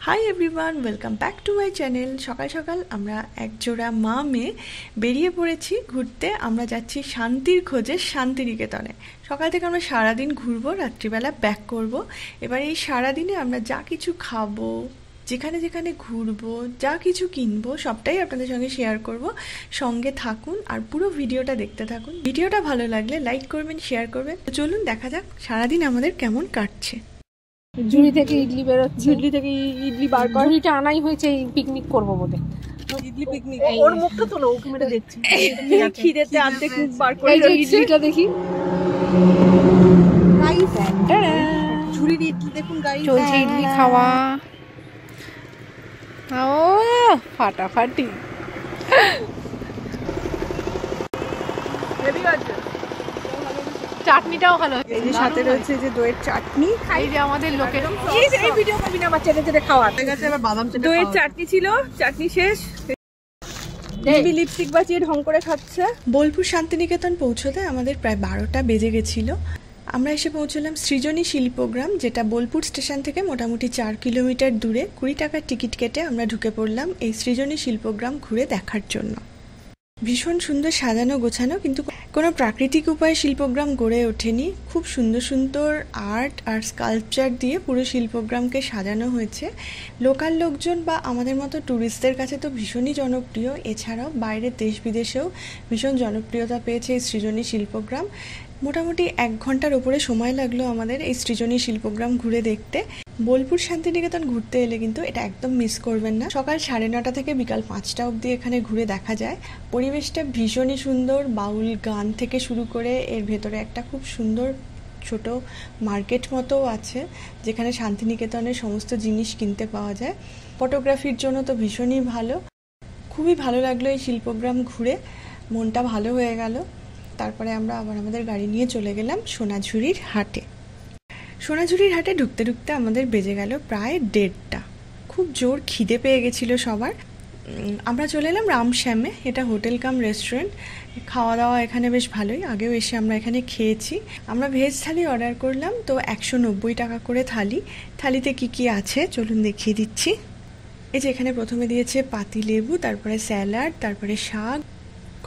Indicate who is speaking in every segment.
Speaker 1: Hi everyone, welcome back to my channel. সকাল সকাল আমরা এক জোড়া মা মেয়ে বেরিয়ে পড়েছি ঘুরতে। আমরা যাচ্ছি শান্তির খোঁজে শান্তিনিকেতনে। সকাল থেকে আমরা সারাদিন ঘুরবো, রাত্রিবেলা ব্যাক করব। এবার এই সারাদিনে আমরা যা কিছু খাবো, যেখানে যেখানে ঘুরবো, যা কিছু কিনবো, সবটাই আপনাদের সঙ্গে শেয়ার করব। সঙ্গে থাকুন আর পুরো ভিডিওটা দেখতে থাকুন। ভিডিওটা ভালো লাগলে লাইক করবেন, শেয়ার করবেন। তো চলুন দেখা যাক সারাদিন আমাদের কেমন কাটছে।
Speaker 2: ঝুড়ি থেকে ইডলি বেরোচ্ছে,
Speaker 1: ঝুড়ি থেকে ইডলি বার কর।
Speaker 2: ঝুড়িটা আনাই হয়েছে এই পিকনিক করবো বলে।
Speaker 1: ইডলি পিকনিক, ওর মুখটা তো ওকে মেরে দেখছি। খিদেতে অর্ধেক মুখ বার করে
Speaker 2: ইডলিটা দেখি।
Speaker 1: ঝুড়ির ইডলি দেখুন গাইস,
Speaker 2: চলছে ইডলি খাওয়া। ও ফাটাফাটি
Speaker 1: হেভি আছে।
Speaker 2: চাটনিটাও ভালো।
Speaker 1: এই যে সাথে রয়েছে যে দইয়ের চাটনি।
Speaker 2: এই যে আমাদের লোকের
Speaker 1: এই ভিডিও করবি না, আমার চেটে চেটে খাওয়া হয়ে গেছে। এবার বাদাম চেটে দইয়ের চাটনি ছিল, চাটনি শেষ। বেবি লিপস্টিক বাঁচিয়ে ঢং করে খাচ্ছে। বোলপুর শান্তিনিকেতন পৌঁছতে আমাদের প্রায় 12টা বেজে গেছিল। আমরা এসে পৌঁছলাম সৃজনী শিল্পগ্রাম, যেটা বোলপুর স্টেশন থেকে মোটামুটি 4 কিলোমিটার দূরে। 20 টাকার টিকিট কেটে আমরা ঢুকে পড়লাম এই সৃজনী শিল্পগ্রাম ঘুরে দেখার জন্য। ভীষণ সুন্দর সাজানো গোছানো, কিন্তু কোনো প্রাকৃতিক উপায়ে শিল্পগ্রাম গড়ে ওঠেনি। খুব সুন্দর সুন্দর আর্ট আর স্কাল্পচার দিয়ে পুরো শিল্পগ্রামকে সাজানো হয়েছে। লোকাল লোকজন বা আমাদের মতো ট্যুরিস্টদের কাছে তো ভীষণই জনপ্রিয়। এছাড়াও বাইরের দেশ বিদেশেও ভীষণ জনপ্রিয়তা পেয়েছে এই সৃজনী শিল্পগ্রাম। মোটামুটি 1 ঘন্টার ওপরে সময় লাগলো আমাদের এই সৃজনী শিল্পগ্রাম ঘুরে দেখতে। বোলপুর শান্তিনিকেতন ঘুরতে এলে কিন্তু এটা একদম মিস করবেন না। সকাল 9:30 থেকে বিকাল 5টা অবধি এখানে ঘুরে দেখা যায়। পরিবেশটা ভীষণই সুন্দর। বাউল গান থেকে শুরু করে এর ভেতরে একটা খুব সুন্দর ছোট মার্কেট মতো আছে, যেখানে শান্তিনিকেতনের সমস্ত জিনিস কিনতে পাওয়া যায়। ফটোগ্রাফির জন্য তো ভীষণই ভালো। খুবই ভালো লাগলো এই শিল্পগ্রাম ঘুরে, মনটা ভালো হয়ে গেল। তারপরে আমরা আবার আমাদের গাড়ি নিয়ে চলে গেলাম সোনাঝুরির হাটে। সোনাঝুরির হাটে ঢুকতে ঢুকতে আমাদের বেজে গেল প্রায় 1:30টা। খুব জোর খিদে পেয়ে গেছিলো সবার। আমরা চলে এলাম রামশ্যামে। এটা হোটেল কাম রেস্টুরেন্ট। খাওয়া দাওয়া এখানে বেশ ভালোই, আগেও এসে আমরা এখানে খেয়েছি। আমরা ভেজ থালি অর্ডার করলাম, তো 190 টাকা করে থালি। থালিতে কি কি আছে চলুন দেখিয়ে দিচ্ছি। এই যে এখানে প্রথমে দিয়েছে পাতিলেবু, তারপরে স্যালাড, তারপরে শাক,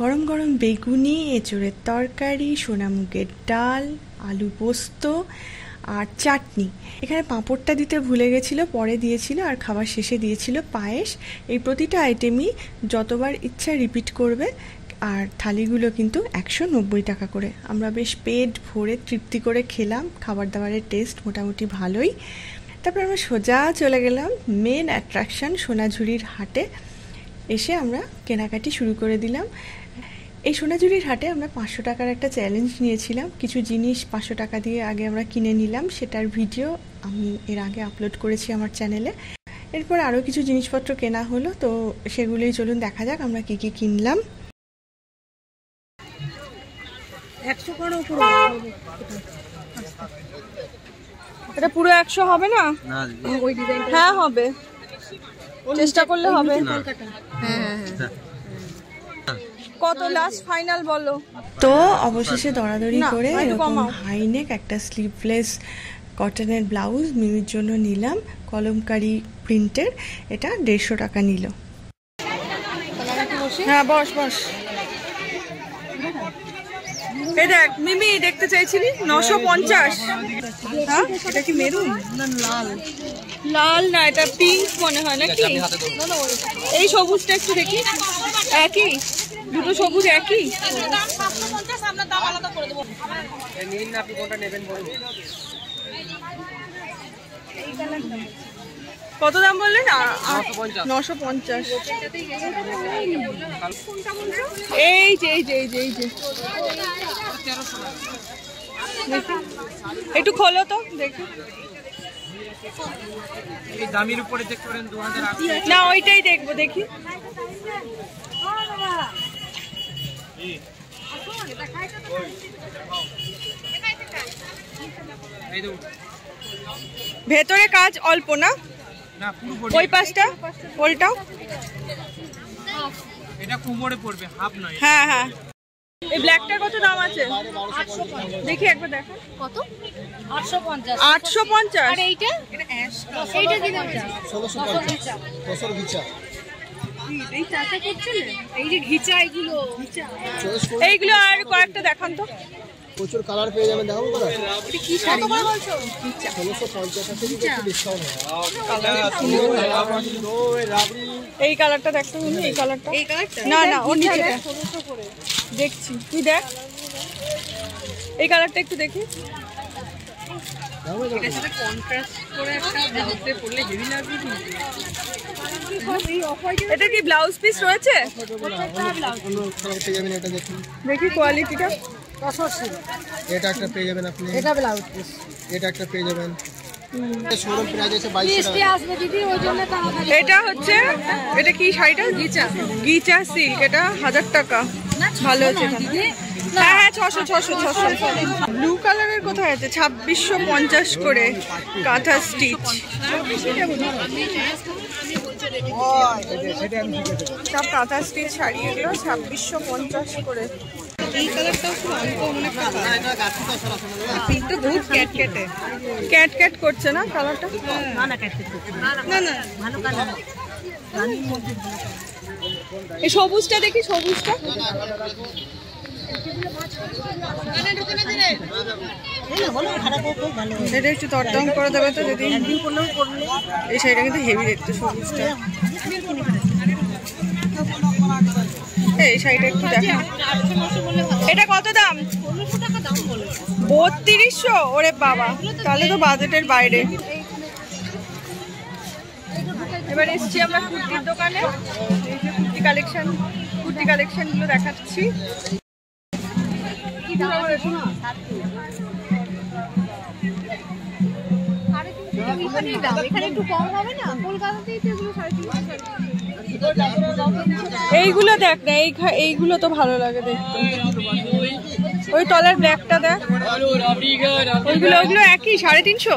Speaker 1: গরম গরম বেগুনি, এঁচোড়ের তরকারি, সোনামুগের ডাল, আলু পোস্ত আর চাটনি। এখানে পাঁপড়টা দিতে ভুলে গেছিলো, পরে দিয়েছিল। আর খাবার শেষে দিয়েছিল পায়েস। এই প্রতিটা আইটেমই যতবার ইচ্ছা রিপিট করবে। আর থালিগুলো কিন্তু 190 টাকা করে। আমরা বেশ পেট ভরে তৃপ্তি করে খেলাম। খাবার দাবারের টেস্ট মোটামুটি ভালোই। তারপর আমরা সোজা চলে গেলাম মেন অ্যাট্রাকশন সোনাঝুরির হাটে। এসে আমরা কেনাকাটি শুরু করে দিলাম। এই সোনাঝুরির হাটে আমরা 500 টাকার একটা চ্যালেঞ্জ নিয়েছিলাম। কিছু জিনিস 500 টাকা দিয়ে আগে আমরা কিনে নিলাম, সেটার ভিডিও আমি এর আগে আপলোড করেছি আমার চ্যানেলে। এরপর আরও কিছু জিনিসপত্র কেনা হলো, তো সেগুলোই চলুন দেখা যাক আমরা কি কি কিনলাম।
Speaker 2: 100 করে উপরে এটা পুরো 100 হবে না? ওই ডিজাইনটা
Speaker 1: হ্যাঁ হবে, চেষ্টা করলে হবে।
Speaker 2: হ্যাঁ।
Speaker 1: কত লাস্ট ফাইনাল বলো? তো অবশেষে দরাদরি করে এরকম হাইনেক একটা স্লিভলেস কটনের ব্লাউজ মিমির জন্য নিলাম, কলমকারি প্রিন্টের। এটা 150 টাকা নিল। হ্যাঁ বস বস। এই দেখ মিমি, দেখতে চাইছিলি 950। হ্যাঁ এটা কি মেরুন না লাল? লাল না, এটা পিঙ্ক মনে হয় নাকি। এই সবুজটা একটু দেখি, একই দুটো সবুজ একই। কত দাম বললেন? 950। এই যে এই যে এই যে এই যে একটু খোলো তো দেখি।
Speaker 3: দামের উপরে চেক করেন 2000
Speaker 1: না, ওইটাই দেখবো দেখি। ভেতরে কাজ অল্প না, ওই পাশটা ওলটাও
Speaker 3: এটা কোমরে পড়বে, হাফ নয়।
Speaker 1: হ্যাঁ হ্যাঁ। এই ব্ল্যাকটার কত দাম আছে? দেখি একবার দেখো
Speaker 2: কত? 850।
Speaker 1: 850।
Speaker 2: আর এইটা? এইটা কি দাম আছে?
Speaker 4: 1650
Speaker 1: এই চাচা করছিলে?
Speaker 2: এই যে ঘিচা এগুলো।
Speaker 1: এইগুলো আর কয়েকটা দেখান তো।
Speaker 4: প্রচুর কালার পেয়ে যাবেন, দেখাবো কালার।
Speaker 1: এটা কি শাড়ি বলছো?
Speaker 4: 1650 আছে, কিছু ডিসকাউন্ট হবে।
Speaker 1: এই কালারটা দেখতে হবে, এই কালারটা।
Speaker 2: এই কালারটা?
Speaker 1: না না, ওর নিচেটা দেখছি, তুই দেখ এই কালারটা একটু দেখি।
Speaker 2: এটার সাথে কন্ট্রাস্ট করে একটা ব্লাউজে পরলে হেভি লাগবে কিন্তু।
Speaker 1: এটা কি ব্লাউজ পিস রয়েছে?
Speaker 4: পেয়ে যাবেন, এটা দেখুন,
Speaker 1: দেখি কোয়ালিটিটা।
Speaker 4: এটা একটা পেয়ে যাবেন আপনি,
Speaker 2: এটা ব্লাউজ পিস।
Speaker 4: এটা একটা পেয়ে যাবেন। শোরুম প্রাইস আছে 2200 টাকা।
Speaker 2: আসবে দিদি, ওই জন্য তাড়াতাড়ি।
Speaker 1: এটা হচ্ছে, এটা কি শাড়িটা? গিচা, গিচা সিল্ক। এটা 1000 টাকা। ভালো আছে এখানে। হ্যাঁ হ্যাঁ, 600। ব্লু কালারের কোথায় আছে? 2650 করে কাঁথা স্টিচ। সব কাঁথা স্টিচ শাড়ি, এগুলো 2650 করে। এই কালারটাও খুব আনকমন একটা কালার। কিন্তু বহুত ক্যাটক্যাটে, ক্যাটক্যাট করছে না কালারটা?
Speaker 2: না ক্যাটকেট করছে
Speaker 1: না না,
Speaker 2: ভালো কালার।
Speaker 1: এই সবুজটা দেখি, সবুজটা। এটা একটু দরদাম করে দেবে তো যদি। এই শাড়িটা কিন্তু হেভি দেখতে, সবুজটা। এই শাড়িটা একটু দেখো। এটা কত দাম?
Speaker 2: 1600 টাকা দাম বলে।
Speaker 1: 3200? ওরে বাবা, তাহলে তো বাজেটের বাইরে। এবার এসছি আমরা কুর্তির দোকানে। এই যে কুর্তি কালেকশন গুলো দেখাচ্ছি।
Speaker 2: এখানে একটু কম হবে না? কলকাতাতেই তো এগুলো 350।
Speaker 1: এইগুলো দেখ না, এইগুলো তো ভালো লাগে দেখতে। ওই তলার ব্ল্যাকটা দেখ, ওইগুলো একই 350।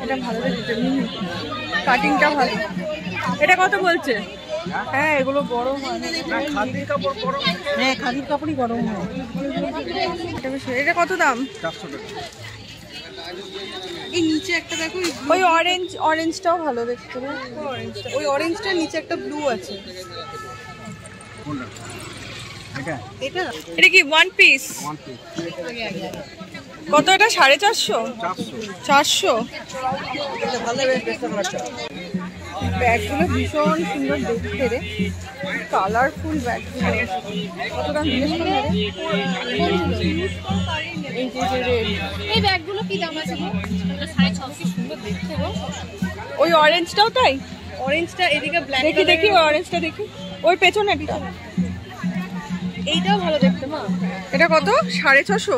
Speaker 1: এটা ভালো দেখতে, কাটিংটা ভালো। এটা কত বলছে? হ্যাঁ, এগুলো গরম হয়।
Speaker 2: হ্যাঁ, খাদির কাপড়ই গরম হয়।
Speaker 1: এটা কত দাম?
Speaker 4: 400 টাকা।
Speaker 1: এই নিচে একটা দেখো, ওই অরেঞ্জটাও ভালো দেখতে। ওই অরেঞ্জটার নিচে একটা ব্লু আছে। এটা কি ওয়ান পিস? কত এটা? 450? 400। ব্যাগগুলো ভীষণ সুন্দর দেখতে রে, কালারফুল ব্যাগ। কত দাম জিজ্ঞেস করলে?
Speaker 2: এই ব্যাগগুলো কি দাম আছে গো? 650। কি সুন্দর দেখতে গো।
Speaker 1: ওই অরেঞ্জটাও তাই?
Speaker 2: অরেঞ্জটা এদিকে ব্ল্যাক।
Speaker 1: দেখি ওই অরেঞ্জটা দেখি, ওই পেছনে একটা।
Speaker 2: এইটাও ভালো দেখতে মা।
Speaker 1: এটা কত? 650?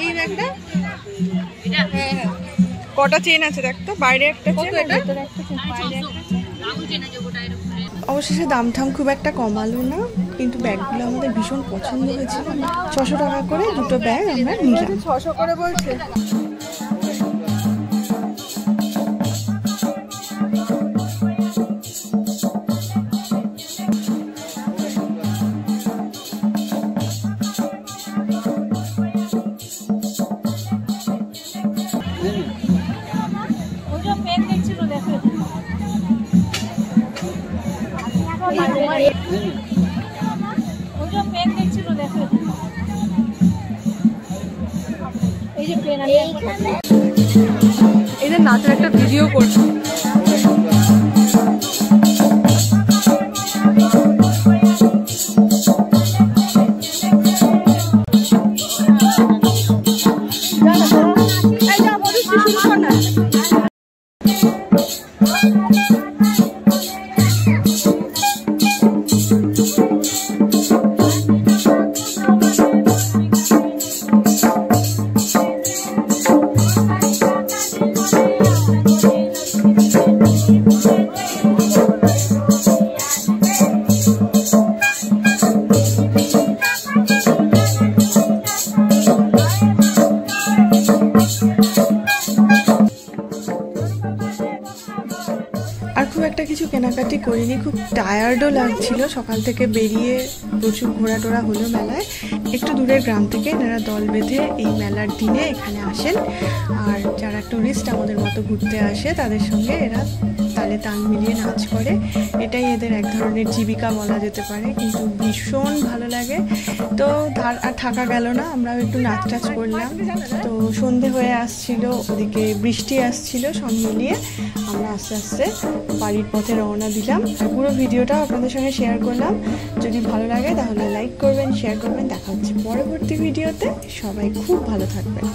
Speaker 2: এই ব্যাগটা? এটা হ্যাঁ হ্যাঁ।
Speaker 1: কটা চেন আছে দেখ তো, বাইরে একটা চেন,
Speaker 2: এটা?
Speaker 1: ভিতরে একটা চেন। অবশেষে দাম ঠাম খুব একটা কমালো না, কিন্তু ব্যাগগুলো আমাদের ভীষণ পছন্দ হয়েছিল। 600 টাকা করে দুটো ব্যাগ আমরা নিলাম। 600 করে বলছে। এই যে নাচের একটা ভিডিও করছি। একটা কিছু কেনাকাটি করিনি, খুব টায়ার্ডও লাগছিল। সকাল থেকে বেরিয়ে প্রচুর ঘোরা টোরা হলো মেলায়। একটু দূরের গ্রাম থেকে এনারা দল বেঁধে এই মেলার দিনে এখানে আসেন। আর যারা টুরিস্ট আমাদের মতো ঘুরতে আসে তাদের সঙ্গে এরা তালে তাল মিলিয়ে নাচ করে। এটাই এদের এক ধরনের জীবিকা বলা যেতে পারে, কিন্তু ভীষণ ভালো লাগে। তো আর থাকা গেল না, আমরাও একটু নাচ টাচ করলাম। তো সন্ধে হয়ে আসছিল, ওদিকে বৃষ্টি আসছিল, সব মিলিয়ে আমরা আস্তে আস্তে বাড়ির পথে রওনা দিলাম। পুরো ভিডিওটা আপনাদের সঙ্গে শেয়ার করলাম। যদি ভালো লাগে তাহলে লাইক করবেন, শেয়ার করবেন। দেখা হচ্ছে পরবর্তী ভিডিওতে। সবাই খুব ভালো থাকবেন।